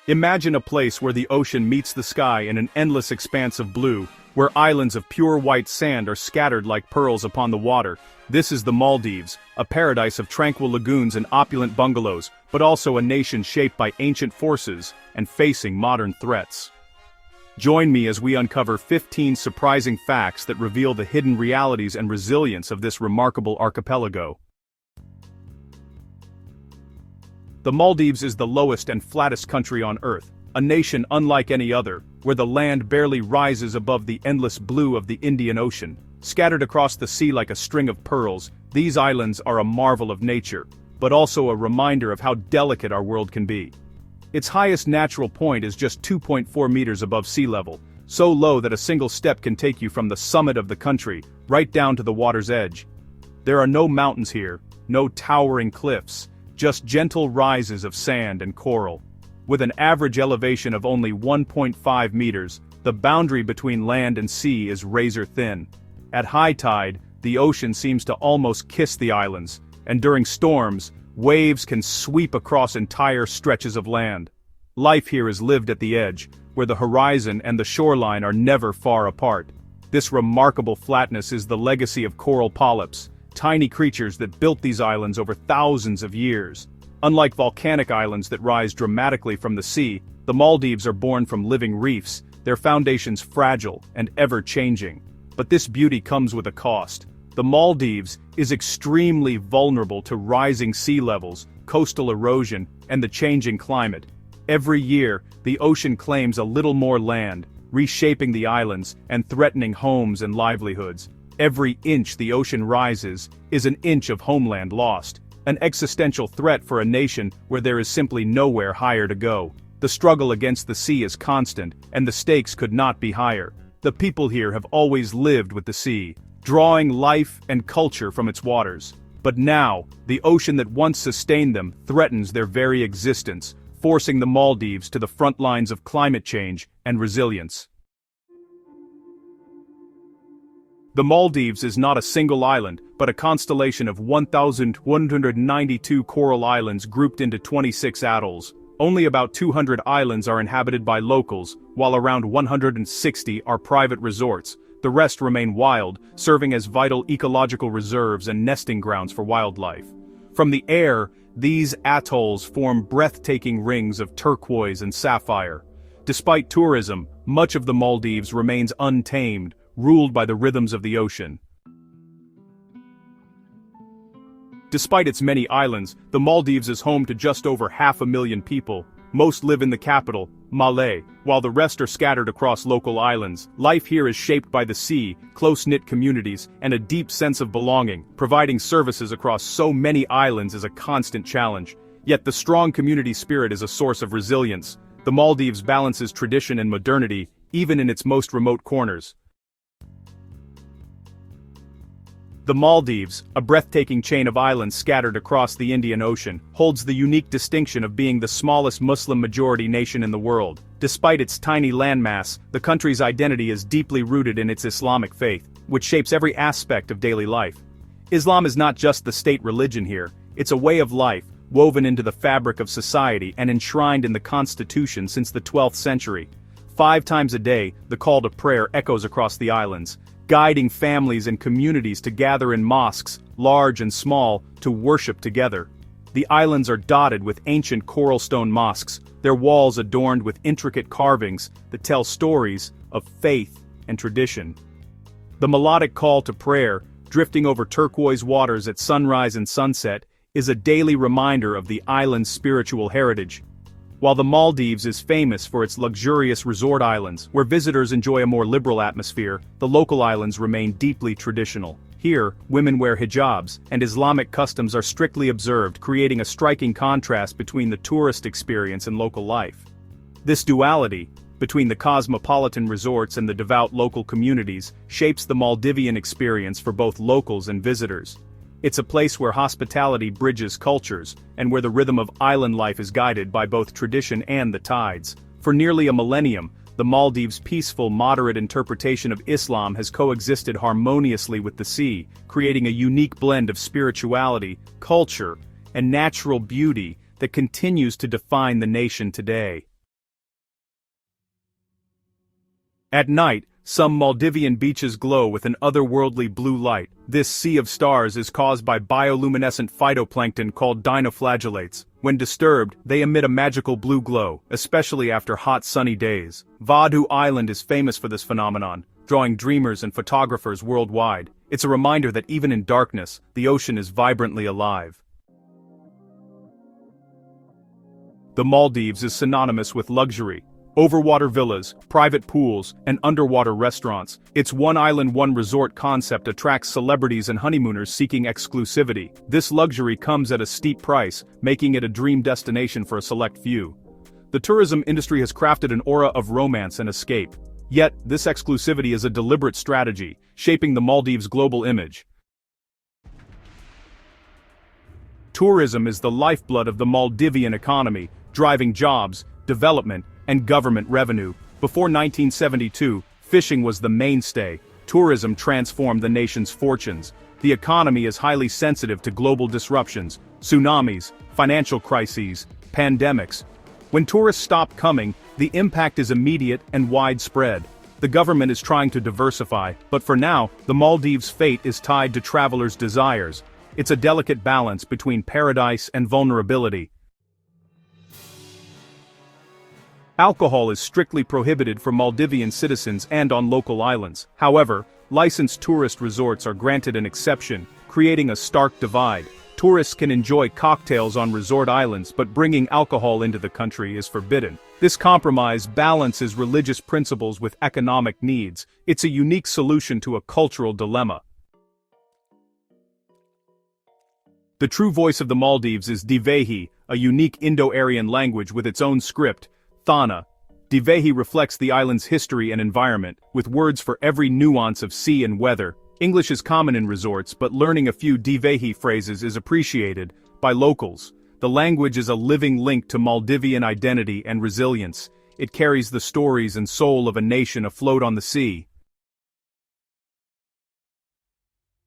Imagine a place where the ocean meets the sky in an endless expanse of blue, where islands of pure white sand are scattered like pearls upon the water. This is the Maldives, a paradise of tranquil lagoons and opulent bungalows, but also a nation shaped by ancient forces and facing modern threats. Join me as we uncover 15 surprising facts that reveal the hidden realities and resilience of this remarkable archipelago. The Maldives is the lowest and flattest country on Earth, a nation unlike any other, where the land barely rises above the endless blue of the Indian Ocean. Scattered across the sea like a string of pearls, these islands are a marvel of nature, but also a reminder of how delicate our world can be. Its highest natural point is just 2.4 meters above sea level, so low that a single step can take you from the summit of the country, right down to the water's edge. There are no mountains here, no towering cliffs, just gentle rises of sand and coral. With an average elevation of only 1.5 meters, the boundary between land and sea is razor thin. At high tide, the ocean seems to almost kiss the islands, and during storms, waves can sweep across entire stretches of land. Life here is lived at the edge, where the horizon and the shoreline are never far apart. This remarkable flatness is the legacy of coral polyps, tiny creatures that built these islands over thousands of years. Unlike volcanic islands that rise dramatically from the sea, the Maldives are born from living reefs, their foundations fragile and ever-changing. But this beauty comes with a cost. The Maldives is extremely vulnerable to rising sea levels, coastal erosion, and the changing climate. Every year, the ocean claims a little more land, reshaping the islands and threatening homes and livelihoods. Every inch the ocean rises is an inch of homeland lost, an existential threat for a nation where there is simply nowhere higher to go. The struggle against the sea is constant, and the stakes could not be higher. The people here have always lived with the sea, drawing life and culture from its waters. But now, the ocean that once sustained them threatens their very existence, forcing the Maldives to the front lines of climate change and resilience. The Maldives is not a single island, but a constellation of 1,192 coral islands grouped into 26 atolls. Only about 200 islands are inhabited by locals, while around 160 are private resorts. The rest remain wild, serving as vital ecological reserves and nesting grounds for wildlife. From the air, these atolls form breathtaking rings of turquoise and sapphire. Despite tourism, much of the Maldives remains untamed, ruled by the rhythms of the ocean. Despite its many islands, the Maldives is home to just over 500,000 people. Most live in the capital, Malé, while the rest are scattered across local islands. Life here is shaped by the sea, close-knit communities, and a deep sense of belonging. Providing services across so many islands is a constant challenge. Yet the strong community spirit is a source of resilience. The Maldives balances tradition and modernity, even in its most remote corners. The Maldives, a breathtaking chain of islands scattered across the Indian Ocean, holds the unique distinction of being the smallest Muslim-majority nation in the world. Despite its tiny landmass, the country's identity is deeply rooted in its Islamic faith, which shapes every aspect of daily life. Islam is not just the state religion here, it's a way of life, woven into the fabric of society and enshrined in the Constitution since the 12th century. 5 times a day, the call to prayer echoes across the islands, guiding families and communities to gather in mosques, large and small, to worship together. The islands are dotted with ancient coral stone mosques, their walls adorned with intricate carvings that tell stories of faith and tradition. The melodic call to prayer, drifting over turquoise waters at sunrise and sunset, is a daily reminder of the island's spiritual heritage. While the Maldives is famous for its luxurious resort islands, where visitors enjoy a more liberal atmosphere, the local islands remain deeply traditional. Here, women wear hijabs, and Islamic customs are strictly observed, creating a striking contrast between the tourist experience and local life. This duality, between the cosmopolitan resorts and the devout local communities, shapes the Maldivian experience for both locals and visitors. It's a place where hospitality bridges cultures, and where the rhythm of island life is guided by both tradition and the tides. For nearly a millennium, the Maldives' peaceful, moderate interpretation of Islam has coexisted harmoniously with the sea, creating a unique blend of spirituality, culture, and natural beauty that continues to define the nation today. At night, some Maldivian beaches glow with an otherworldly blue light. This sea of stars is caused by bioluminescent phytoplankton called dinoflagellates. When disturbed, they emit a magical blue glow, especially after hot sunny days. Vadu Island is famous for this phenomenon, drawing dreamers and photographers worldwide. It's a reminder that even in darkness, the ocean is vibrantly alive. The Maldives is synonymous with luxury. Overwater villas, private pools, and underwater restaurants. Its one island one resort concept attracts celebrities and honeymooners seeking exclusivity. This luxury comes at a steep price, making it a dream destination for a select few. The tourism industry has crafted an aura of romance and escape. Yet, this exclusivity is a deliberate strategy, shaping the Maldives' global image. Tourism is the lifeblood of the Maldivian economy, driving jobs, development, and government revenue. Before 1972, fishing was the mainstay. Tourism transformed the nation's fortunes. The economy is highly sensitive to global disruptions, tsunamis, financial crises, pandemics. When tourists stop coming, the impact is immediate and widespread. The government is trying to diversify, but for now, the Maldives' fate is tied to travelers' desires. It's a delicate balance between paradise and vulnerability. Alcohol is strictly prohibited for Maldivian citizens and on local islands. However, licensed tourist resorts are granted an exception, creating a stark divide. Tourists can enjoy cocktails on resort islands, but bringing alcohol into the country is forbidden. This compromise balances religious principles with economic needs. It's a unique solution to a cultural dilemma. The true voice of the Maldives is Divehi, a unique Indo-Aryan language with its own script, Thana. Divehi reflects the island's history and environment, with words for every nuance of sea and weather. English is common in resorts, but learning a few Divehi phrases is appreciated by locals. The language is a living link to Maldivian identity and resilience. It carries the stories and soul of a nation afloat on the sea.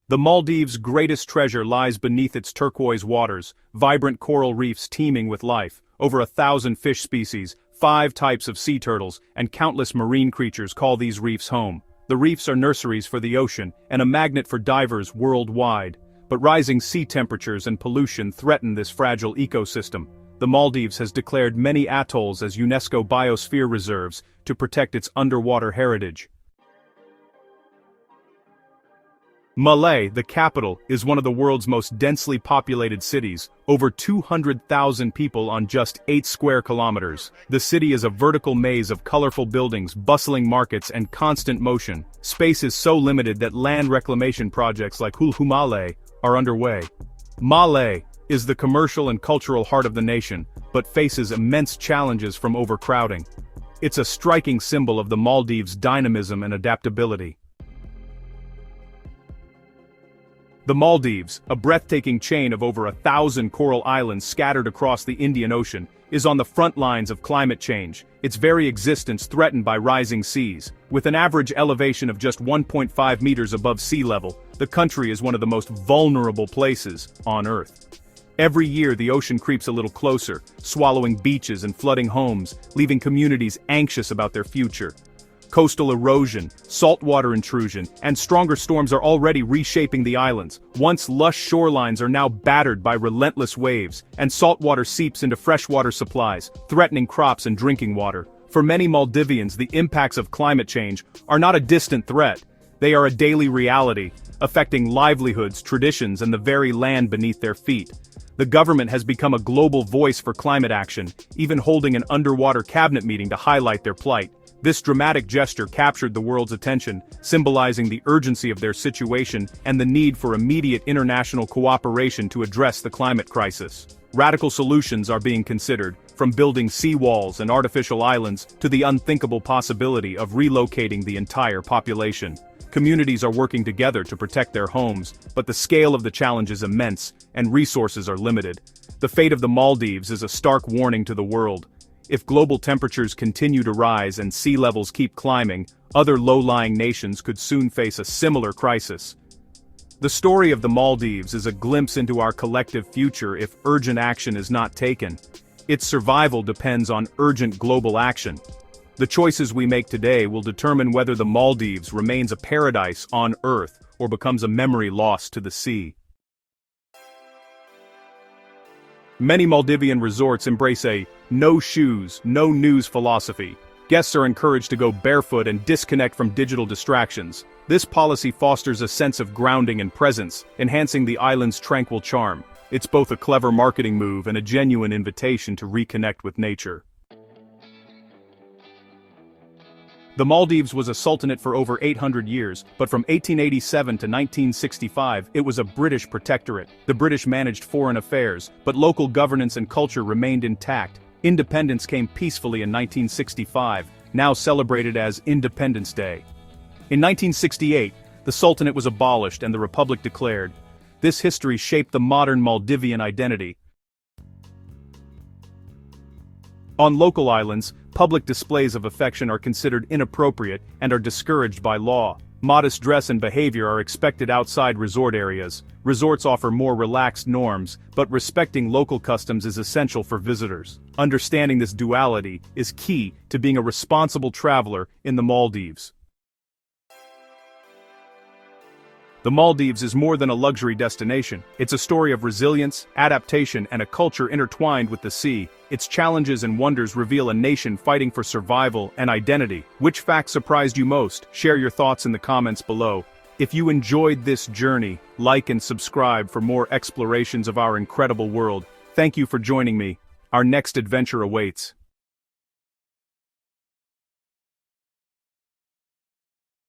The Maldives' greatest treasure lies beneath its turquoise waters, vibrant coral reefs teeming with life, over 1,000 fish species, 5 types of sea turtles, and countless marine creatures call these reefs home. The reefs are nurseries for the ocean, and a magnet for divers worldwide. But rising sea temperatures and pollution threaten this fragile ecosystem. The Maldives has declared many atolls as UNESCO biosphere reserves to protect its underwater heritage. Malé, the capital, is one of the world's most densely populated cities, over 200,000 people on just 8 square kilometers. The city is a vertical maze of colorful buildings, bustling markets, and constant motion. Space is so limited that land reclamation projects like Hulu Malé are underway. Malé is the commercial and cultural heart of the nation, but faces immense challenges from overcrowding. It's a striking symbol of the Maldives' dynamism and adaptability. The Maldives, a breathtaking chain of over 1,000 coral islands scattered across the Indian Ocean, is on the front lines of climate change, its very existence threatened by rising seas. With an average elevation of just 1.5 meters above sea level, the country is one of the most vulnerable places on Earth. Every year the ocean creeps a little closer, swallowing beaches and flooding homes, leaving communities anxious about their future. Coastal erosion, saltwater intrusion, and stronger storms are already reshaping the islands. Once lush shorelines are now battered by relentless waves, and saltwater seeps into freshwater supplies, threatening crops and drinking water. For many Maldivians, the impacts of climate change are not a distant threat. They are a daily reality, affecting livelihoods, traditions, and the very land beneath their feet. The government has become a global voice for climate action, even holding an underwater cabinet meeting to highlight their plight. This dramatic gesture captured the world's attention, symbolizing the urgency of their situation and the need for immediate international cooperation to address the climate crisis. Radical solutions are being considered, from building seawalls and artificial islands to the unthinkable possibility of relocating the entire population. Communities are working together to protect their homes, but the scale of the challenge is immense, and resources are limited. The fate of the Maldives is a stark warning to the world. If global temperatures continue to rise and sea levels keep climbing, other low-lying nations could soon face a similar crisis. The story of the Maldives is a glimpse into our collective future if urgent action is not taken. Its survival depends on urgent global action. The choices we make today will determine whether the Maldives remains a paradise on Earth or becomes a memory lost to the sea. Many Maldivian resorts embrace a no shoes, no news philosophy. Guests are encouraged to go barefoot and disconnect from digital distractions. This policy fosters a sense of grounding and presence, enhancing the island's tranquil charm. It's both a clever marketing move and a genuine invitation to reconnect with nature. The Maldives was a sultanate for over 800 years, but from 1887 to 1965 it was a British protectorate. The British managed foreign affairs, but local governance and culture remained intact. Independence came peacefully in 1965, now celebrated as Independence Day. In 1968, the sultanate was abolished and the republic declared. This history shaped the modern Maldivian identity. On local islands, public displays of affection are considered inappropriate and are discouraged by law. Modest dress and behavior are expected outside resort areas. Resorts offer more relaxed norms, but respecting local customs is essential for visitors. Understanding this duality is key to being a responsible traveler in the Maldives. The Maldives is more than a luxury destination. It's a story of resilience, adaptation, and a culture intertwined with the sea. Its challenges and wonders reveal a nation fighting for survival and identity. Which fact surprised you most? Share your thoughts in the comments below. If you enjoyed this journey, like and subscribe for more explorations of our incredible world. Thank you for joining me. Our next adventure awaits.